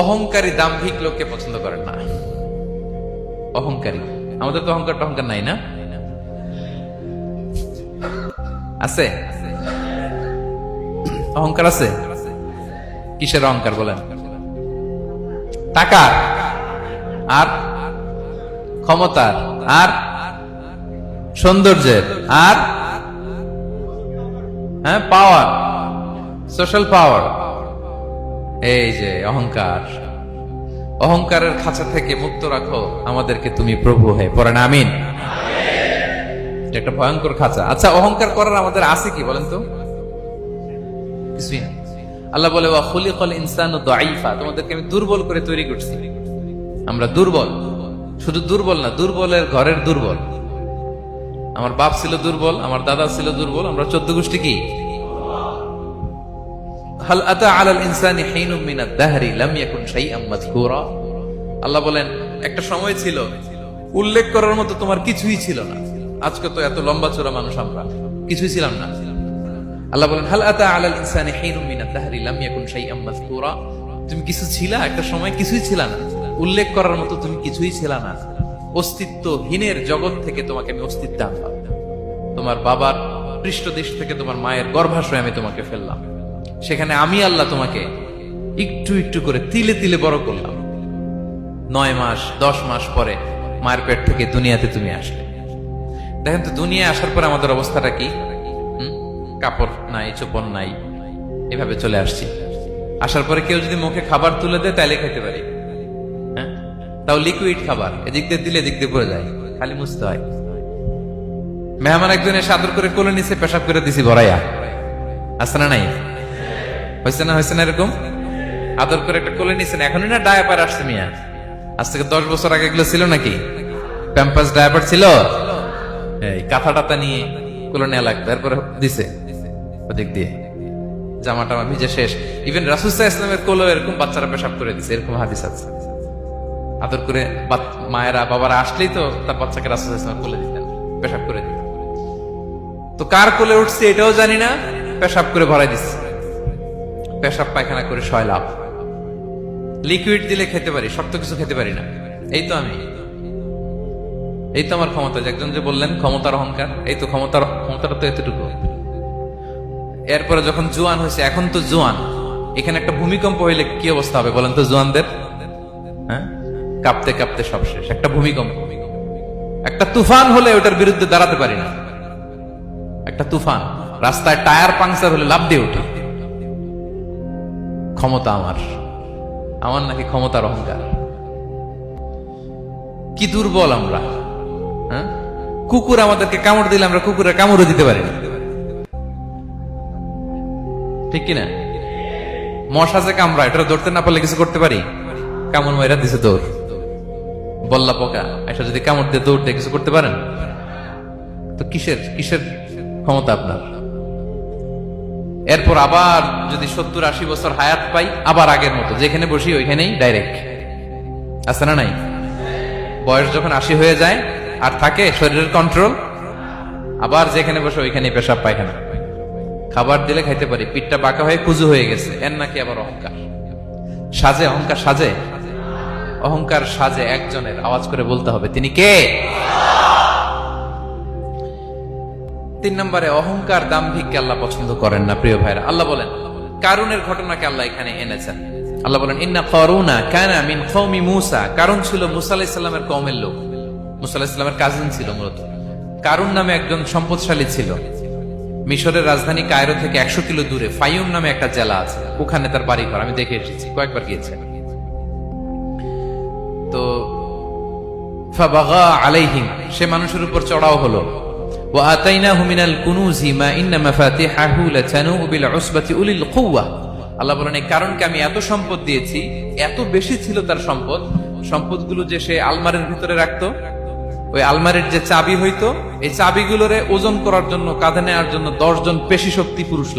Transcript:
অহংকারী দাম্ভিক লোককে পছন্দ করেন না। অহংকারী, আমাদের তো অহংকার টহংকার নাই না? আছে অহংকার? আছে। কিসের অহংকার বলেন? টাকার, আর ক্ষমতার, আর সৌন্দর্যের, আর হ্যাঁ পাওয়ার, সোশ্যাল পাওয়ার। এই যে অহংকার, অহংকারের খাঁচা থেকে মুক্ত রাখো আমাদেরকে তুমি প্রভু হয়ে। পড়েন আমিন। এটা একটা ভয়ঙ্কর খাঁচা। আচ্ছা, অহংকার করার আমাদের আছে কি বলেন তো? কিছুই না। আল্লাহ বলে ওয়া খুলিকাল ইনসানু দাঈফা, তোমাদেরকে আমি দুর্বল করে তৈরি করছি। আমরা দুর্বল, শুধু দুর্বল না, দুর্বলের ঘরের দুর্বল। আমার বাপ ছিল দুর্বল, আমার দাদা ছিল দুর্বল, আমরা 14 গোষ্ঠী কি? হাল আতা আলাল ইনসানি হিনুম মিনাদ দাহরি লাম ইয়াকুন শাইআম মাযকুরা। আল্লাহ বলেন একটা সময় ছিল উল্লেখ করার মতো তোমার কিছুই ছিল না। আজকে তো এত লম্বা চওড়া মানুষ, আমরা কিছুই ছিলাম না। আল্লাহ বলেন হাল আতা আলাল ইনসানি হিনুম মিনাদ দাহরি লাম ইয়াকুন শাইআম মাযকুরা। তুমি কিছু ছিলা, একটা সময় কিছুই ছিল না, উল্লেখ করার মতো তুমি কিছুই ছিল না। অস্তিত্বহীনের জগৎ থেকে তোমাকে আমি অস্তিত্ব আনলাম। তোমার বাবার পৃষ্ঠদেশ থেকে তোমার মায়ের গর্ভাশয়ে আমি তোমাকে ফেললাম। সেখানে আমি আল্লাহ তোমাকে একটু একটু করে তিলে তিলে বড় করলাম। 9 মাস 10 মাস পরে মায়ের পেট থেকে দুনিয়াতে তুমি আসলে। দেখেন তো দুনিয়ায় আসার পর আমাদের অবস্থাটা কি? কাপড় নাই, চোপড় নাই, এভাবে চলে আসছি। আসার পরে কেউ যদি মুখে খাবার তুলে দেয় তাইলে খেতে পারি, হ্যাঁ, তাও লিকুইড খাবার। এদিক দিয়ে দিলে এদিক দিয়ে পড়ে যায়, খালি মুছতে হয়। মেহমান একজন এসে আদর করে কোলে নিচে পেশাব করে দিছি ভরাইয়া। আছে না নাই? হয়েছে না? হয়েছে না? এরকম আদর করে একটা কোলে নিছেন। এখনই না ডায়াপার আসছে মিয়া, আজ থেকে 10 বছর আগে এগুলো ছিল নাকি? প্যাম্পাস ডায়াপার ছিল, এই কাঁথা টাতা নিয়ে কোলে নেওয়া লাগতো, তারপরে দিছে ওদিক দিয়ে জামা টামা ভিজে শেষ। ইভেন রাসূল সাল্লাল্লাহু আলাইহি ওয়াসাল্লামের কোলে এরকম বাচ্চারা পেশাব করে দিছে, এরকম হাদিস আছে। আদর করে মায়েরা বাবারা আসলেই তো তার বাচ্চাকে রাসূল সাল্লাল্লাহু আলাইহি ওয়াসাল্লাম কোলে দিতেন, পেশাব করে দিতেন। তো কার কোলে উঠছে এটাও জানি না, পেশাব করে ভরাই দিচ্ছে। পেশাব পায়খানা করে সয়লাভ। লিকুইড দিলে খেতে পারি, শক্ত কিছু খেতে পারি না। এই তো আমি, এই তো আমার ক্ষমতা। একজন যে বললেন ক্ষমতার অহংকার, এই তো ক্ষমতাটা তো এতটুকু। এরপরে যখন জোয়ান হয়েছে, এখন তো জোয়ান, এখানে একটা ভূমিকম্প হইলে কি অবস্থা হবে বলেন তো জোয়ানদের? হ্যাঁ, কাঁপতে কাঁপতে সব শেষ। একটা ভূমিকম্প, একটা তুফান হলে ওটার বিরুদ্ধে দাঁড়াতে পারি না। একটা তুফান, রাস্তায় টায়ার পাংচার হলে লাফ দিয়ে উঠি। ক্ষমতা আমার নাকি ক্ষমতার অহংকার। কি দুর্বল আমরা, হ্যাঁ? কুকুর আমাদেরকে কামড় দিলে আমরা কুকুরের কামড়ও দিতে পারি না, ঠিক কিনা? মশা যে কামড়া, এটা ধরতে না পারলে কিছু করতে পারি? কামড় মাইরা দিছে দৌড়। বল্লা পোকা এটা যদি কামড় দিয়ে দৌড় দিয়ে কিছু করতে পারেন? তো কিসের ক্ষমতা আপনার? এরপর আবার যদি 70-80 বছর হায়াত পাই, আবার আগের মতো যেখানে বসি ওইখানেই ডাইরেক্ট। আছে না নাই? বয়স যখন 80 হয়ে যায় আর থাকে শরীরের কন্ট্রোল, আবার যেখানে বসে ওইখানেই পেশাব পায়খানা। খাবার দিলে খাইতে পারি, পিঠটা বাঁকা হয়ে কুজু হয়ে গেছে, এর নাকি আবার অহংকার। সাজে অহংকার? সাজে অহংকার সাজে একজনের, আওয়াজ করে বলতে হবে তিনি কে? 3 নম্বরে অহংকার দাম্ভিককে আল্লাহ পছন্দ করেন না। প্রিয় ভাইরা, আল্লাহ বলেন কারুনের ঘটনাকে আল্লাহ এখানে এনেছেন। আল্লাহ বলেন ইন্না কারুনা কানা মিন কওমি মূসা। কারুন ছিল মুসা আলাইহিস সালামের কওমের লোক। মুসা আলাইহিস সালামের কাজিন ছিল মূলত। কারুন নামে একজন সম্পদশালী ছিল। মিশরের রাজধানী কায়রো থেকে 100 কিলো দূরে ফাইয়ুম নামে একটা জেলা আছে, ওখানে তার বাড়ি ঘর। আমি দেখে এসেছি, কয়েকবার গিয়েছি। তো ফাবাগা আলাইহিম, সে মানুষের উপর চড়াও হলো। ওয়া আতাইনাহু মিনাল কুনুজি মা ইন্না মাফাতিহাহু লাতানু বিল উসবাতি উলিল কুওয়া। আল্লাহ বলেন এই কারণকে আমি এত সম্পদ দিয়েছি, এত বেশি ছিল তার সম্পদ, সম্পদগুলো যে সে আলমারির ভিতরে রাখতো, ওই আলমারির যে চাবি হইতো, এই চাবিগুলোরে ওজন করার জন্য, কাঁধে নেওয়ার জন্য 10 জন পেশি শক্তি পুরুষ লাগতো।